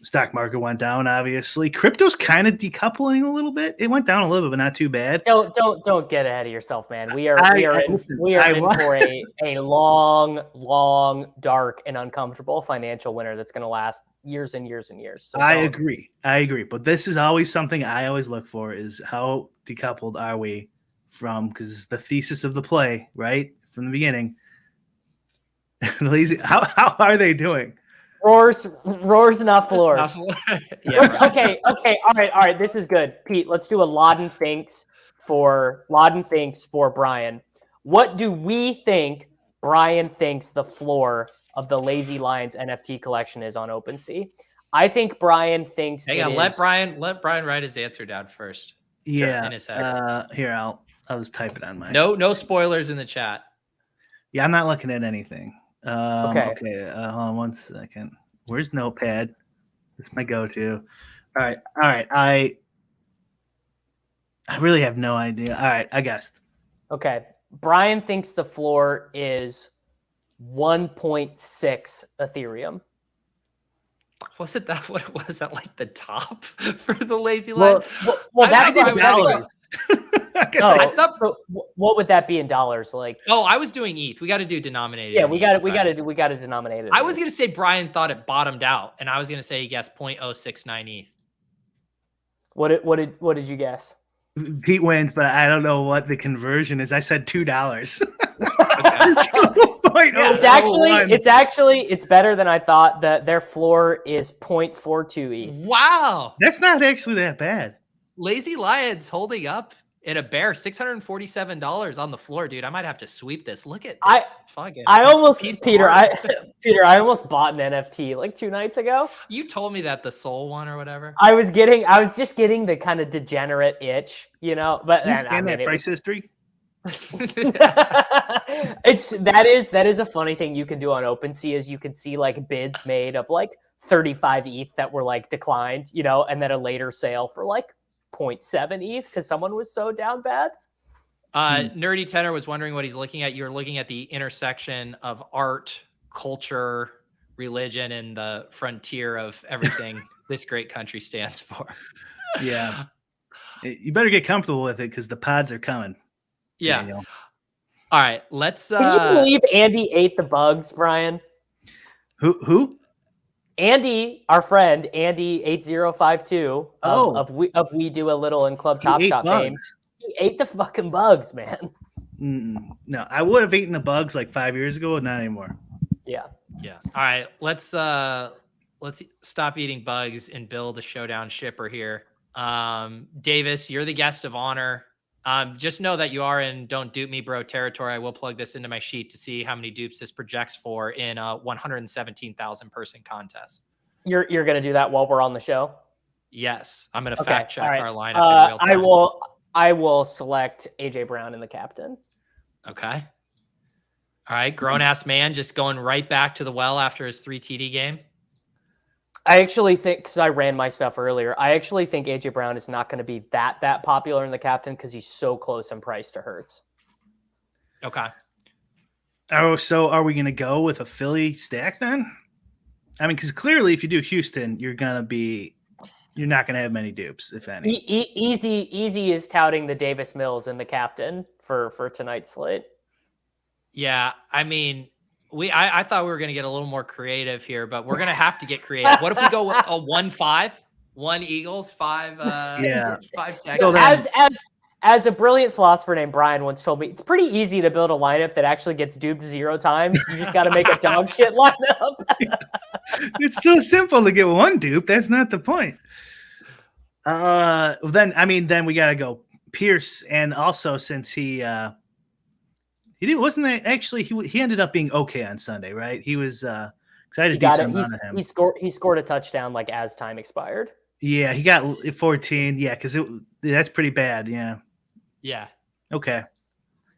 stock market went down, obviously. Crypto's kind of decoupling a little bit. It went down a little bit, but not too bad. Don't get ahead of yourself, man. We are in for a long, dark, and uncomfortable financial winter that's going to last years and years and years. So I agree. But this is always something I always look for, is how decoupled are we from, because it's the thesis of the play, right? From the beginning. Lazy. How are they doing? Roars, not floors. Yeah. Okay. All right. This is good, Pete. Let's do a Laden thinks for Brian. What do we think Brian thinks the floor of the Lazy Lions NFT collection is on OpenSea? I think Brian thinks. Let Brian write his answer down first. Yeah. In his head. Here, I'll just type it on my. No spoilers in the chat. Yeah, I'm not looking at anything. Okay. Hold on 1 second. Where's Notepad? It's my go-to. All right. I really have no idea. All right, I guessed. Okay. Brian thinks the floor is 1.6 Ethereum. Was it that? What was that, like the top for the Lazy Lions? Well, that's dollars. So what would that be in dollars? Like, I was doing ETH. We got to do denominated. Yeah, we got to denominate it. I was gonna say Brian thought it bottomed out, and I was gonna say he guessed 0.069 ETH. What did you guess? Pete wins, but I don't know what the conversion is. I said $2. It's better than I thought. That their floor is 0.42 ETH. Wow, that's not actually that bad. Lazy Lions holding up in a bear, $647 on the floor, dude. I might have to sweep this. Look at this. I almost bought an NFT like 2 nights ago. You told me that the Soul one or whatever. I was just getting the kind of degenerate itch, but that price history. that is a funny thing you can do on OpenSea, is you can see like bids made of like 35 ETH that were like declined, and then a later sale for like 0.7 ETH because someone was so down bad. Nerdy Tenor was wondering what he's looking at. You're looking at the intersection of art, culture, religion, and the frontier of everything this great country stands for. Yeah. You better get comfortable with it because the pods are coming. Yeah. All right. Let's. Can you believe Andy ate the bugs, Brian? Who? Andy, our friend Andy 8052 of We Do a Little in Club Top Shop fame. He ate the fucking bugs, man. No, I would have eaten the bugs like 5 years ago, but not anymore. Yeah. All right, let's stop eating bugs and build a Showdown shipper here. Davis, you're the guest of honor. Just know that you are in Don't Dupe Me Bro territory. I will plug this into my sheet to see how many dupes this projects for in a 117,000 person contest. You're going to do that while we're on the show? Yes. I'm going to fact check our lineup in real time. I will select AJ Brown in the captain. Okay. All right. Grown ass man just going right back to the well after his 3 TD game. I actually think, because I ran my stuff earlier, I actually think AJ Brown is not going to be that popular in the captain because he's so close in price to Hurts. Okay. Oh, so are we going to go with a Philly stack then? I mean, because clearly if you do Houston, you're not going to have many dupes, if any. Easy is touting the Davis Mills in the captain for tonight's slate. Yeah, I mean, I thought we were going to get a little more creative here, but we're going to have to get creative. What if we go with a 1-5? 1 Eagles, 5 Yeah. 5 So Texans. then- As a brilliant philosopher named Brian once told me, it's pretty easy to build a lineup that actually gets duped 0 times. You just got to make a dog shit lineup. It's so simple to get one dupe. That's not the point. Then we gotta go Pierce, and also since he wasn't that actually he ended up being okay on Sunday, right? He was excited. He got it. He scored a touchdown like as time expired. Yeah, he got 14. Yeah, because that's pretty bad. Yeah. Yeah. Okay.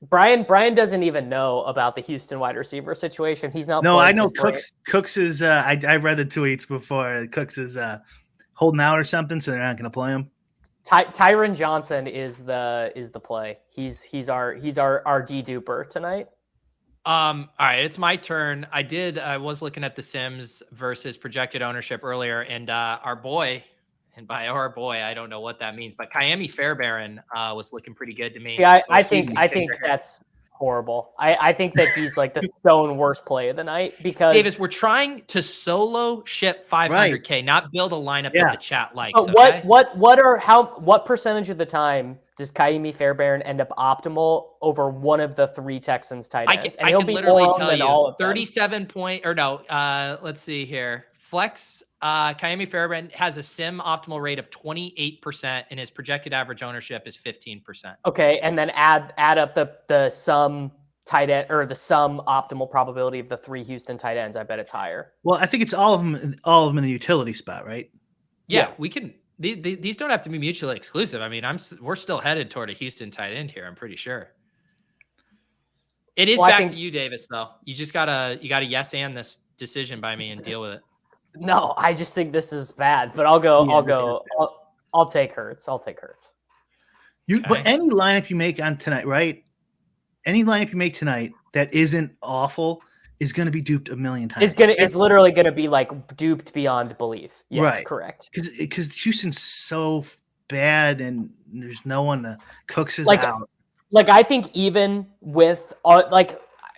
Brian doesn't even know about the Houston wide receiver situation. He's not. No, I know Cooks. Cooks is. I read the tweets before. Cooks is holding out or something, so they're not going to play him. Tyron Johnson is the play. He's our deduper tonight. All right, it's my turn. I was looking at the Sims versus projected ownership earlier, and our boy, and by our boy, I don't know what that means, but Kayemi Fairbairn was looking pretty good to me. See, I think that's horrible. I think that he's like the stone worst play of the night because Davis, we're trying to solo ship 500K, not build a lineup that the chat likes. But okay? what percentage of the time does Kayemi Fairbairn end up optimal over one of the 3 Texans tight ends? I can literally tell you all of 37 point or no. Let's see here. Flex. Kayemi Fairbairn has a sim optimal rate of 28%, and his projected average ownership is 15%. Okay, and then add up the sum tight end or the sum optimal probability of the 3 Houston tight ends. I bet it's higher. Well, I think it's all of them in the utility spot, right? Yeah. We can. These don't have to be mutually exclusive. I mean, we're still headed toward a Houston tight end here. I'm pretty sure. It is back to you, Davis. Though you gotta yes and this decision by me and deal with it. No, I just think this is bad, but I'll take Hurts. But any lineup you make on tonight, right? Any lineup you make tonight that isn't awful is going to be duped a million times. It's literally going to be like duped beyond belief. Yes, right. Correct. Because Houston's so bad and there's no one to Cooks is out. Like I think even with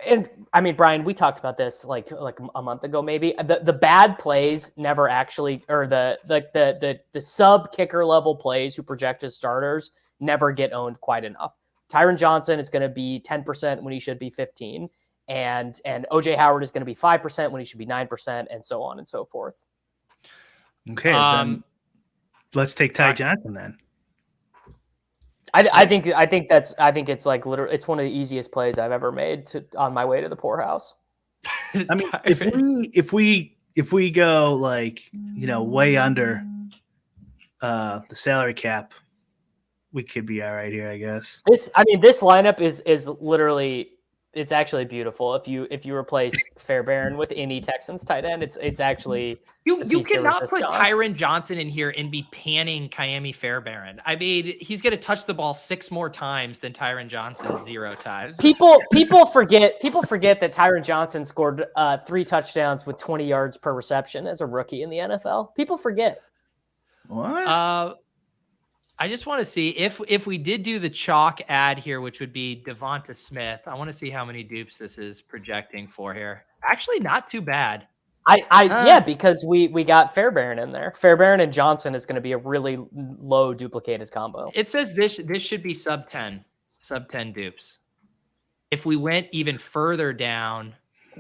and I mean, Brian, we talked about this like a month ago, maybe. The bad plays never actually, or the sub kicker level plays who project as starters never get owned quite enough. Tyron Johnson is going to be 10% when he should be 15%, and OJ Howard is going to be 5% when he should be 9%, and so on and so forth. Okay, then let's take Ty Johnson then. I think it's like literally it's one of the easiest plays I've ever made on my way to the poorhouse. I mean, if we go like way under the salary cap, we could be all right here, I guess. This lineup is literally, it's actually beautiful. If you replace Fairbairn with any Texans tight end, it's actually you cannot put Tyron Johnson in here and be panning Kayemi Fairbairn. I mean, he's going to touch the ball 6 more times than Tyron Johnson 0 times. People forget that Tyron Johnson scored 3 touchdowns with 20 yards per reception as a rookie in the NFL. People forget. What? I just want to see if we did do the chalk ad here, which would be Devonta Smith. I want to see how many dupes this is projecting for here. Actually, not too bad. Yeah, because we got Fairbairn in there. Fairbairn and Johnson is going to be a really low duplicated combo. It says this should be sub 10 dupes. If we went even further down,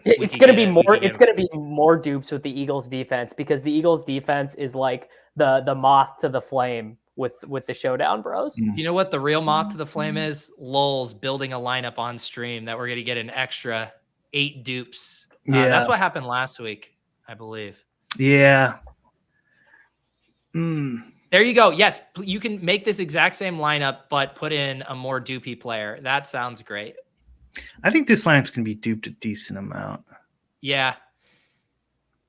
it's going to be more. It's going to be more dupes with the Eagles defense because the Eagles defense is like the moth to the flame with the Showdown bros. You know what the real moth to the flame is? Lulz building a lineup on stream that we're going to get an extra 8 dupes. That's what happened last week, I believe. Yeah. There you go. Yes, you can make this exact same lineup, but put in a more dupey player. That sounds great. I think this lineup's going to be duped a decent amount. Yeah.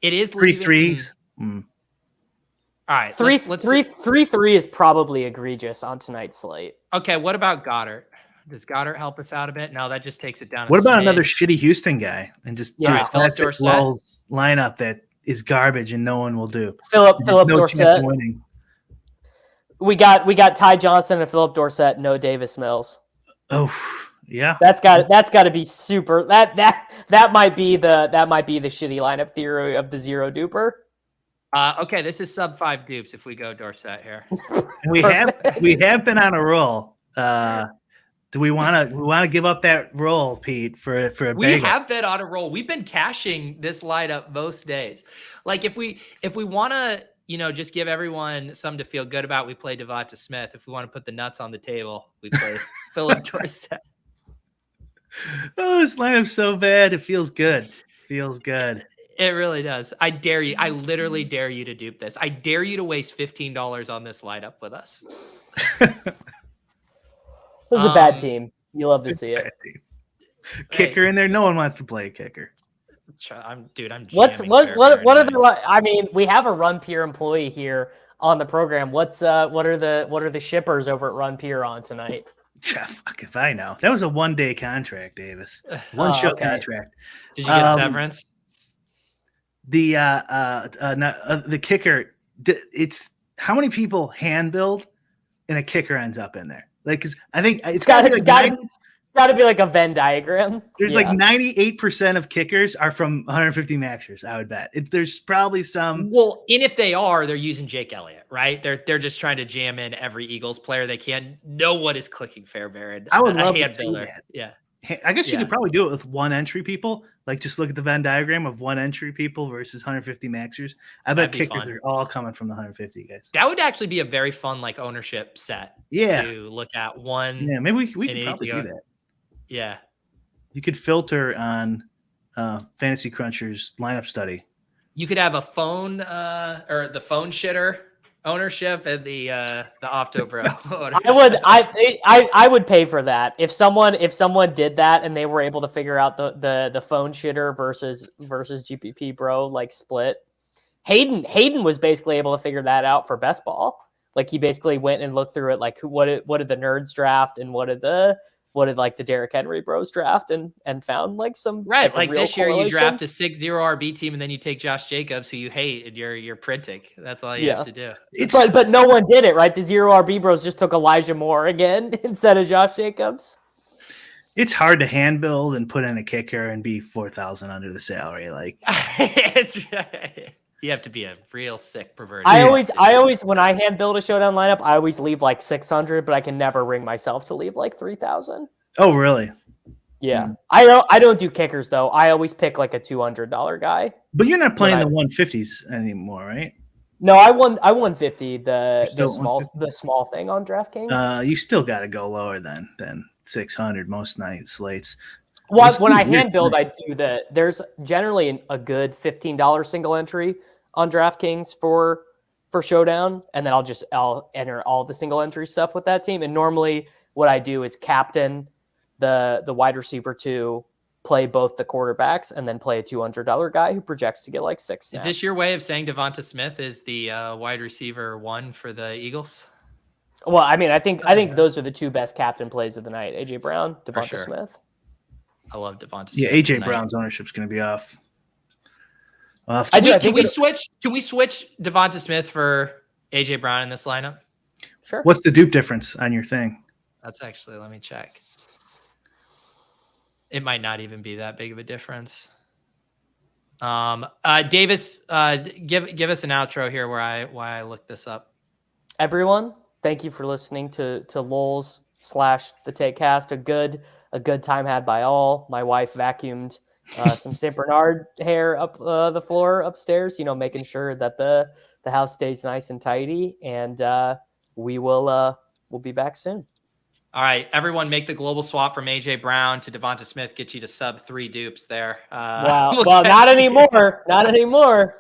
It is 3 threes. All right. 3-3 is probably egregious on tonight's slate. Okay. What about Goddard? Does Goddard help us out a bit? No, that just takes it down. What about another shitty Houston guy and just Philip Dorsett lineup that is garbage and no one will do? Philip Dorsett. We got Ty Johnson and Philip Dorsett. No Davis Mills. Oh yeah, that's got to be super. That might be the shitty lineup theory of the 0 duper. Okay, this is sub 5 dupes if we go Dorset here. We have been on a roll. Do we want to give up that roll, Pete, for a We bagel? have been on a roll. We've been cashing this lineup most days. Like if we want to, just give everyone something to feel good about, we play Devonta Smith. If we want to put the nuts on the table, we play Philip Dorset. Oh, this lineup's so bad. It feels good. Feels good. It really does. I dare you. I literally dare you to dupe this. I dare you to waste $15 on this lineup with us. This is a bad team. You love to see it. Kicker in there. No one wants to play a kicker. I'm what are the? I mean, we have a Run Pier employee here on the program. What are the shippers over at Run Pier on tonight? Fuck if I know. That was a 1-day contract, Davis. One show contract. Did you get severance? The kicker. It's how many people hand build, and a kicker ends up in there. Like, 'cause I think it's got to be like a Venn diagram. There's like 98% of kickers are from 150 maxers. I would bet. There's probably some. Well, and if they are, they're using Jake Elliott, right? They're just trying to jam in every Eagles player they can. No one is clicking Fairbairn. I would love to see that. Yeah. I guess you could probably do it with one entry people. Like just look at the Venn diagram of one entry people versus 150 maxers. I bet kickers are all coming from the 150 guys. That would actually be a very fun like ownership set. Yeah. To look at one. Yeah, maybe we could probably do that. Yeah. You could filter on Fantasy Cruncher's lineup study. You could have a phone or the phone shitter ownership and the Optobro ownership. I would pay for that. If someone did that and they were able to figure out the phone shitter versus GPP bro like split. Hayden was basically able to figure that out for best ball. Like he basically went and looked through it like what did the nerds draft and what did like the Derrick Henry bros draft and found like some right like this year you draft a 6-0 RB team and then you take Josh Jacobs who you hate and you're printing. That's all you have to do. But no one did it, right? The 0 RB bros just took Elijah Moore again instead of Josh Jacobs. It's hard to hand build and put in a kicker and be 4,000 under the salary. Like it's you have to be a real sick perverted. I always when I hand build a Showdown lineup, I always leave like 600, but I can never ring myself to leave like 3,000. Oh, really? Yeah. I don't do kickers though. I always pick like a $200 guy. But you're not playing the 150s anymore, right? No, I won 50 the small thing on DraftKings. You still got to go lower than 600 most night slates. Well, when I hand build, I do there's generally a good $15 single entry on DraftKings for Showdown, and then I'll enter all the single entry stuff with that team. And normally, what I do is captain the wide receiver 2, play both the quarterbacks, and then play a $200 guy who projects to get like 6 snaps. Is this your way of saying Devonta Smith is the wide receiver 1 for the Eagles? Well, I mean, I think those are the 2 best captain plays of the night: AJ Brown, Devonta Smith. I love Devonta Smith. Yeah, AJ Brown's ownership's going to be off. Can we switch Devonta Smith for AJ Brown in this lineup? Sure. What's the dupe difference on your thing? That's actually, let me check. It might not even be that big of a difference. Davis, give us an outro here why I looked this up. Everyone, thank you for listening to Lowell's / the Takecast. A good time had by all. My wife vacuumed some St. Bernard hair up the floor upstairs, making sure that the house stays nice and tidy. And we'll be back soon. All right, everyone, make the global swap from AJ Brown to Devonta Smith. Get you to sub 3 dupes there. Wow. Well, not anymore. Not anymore.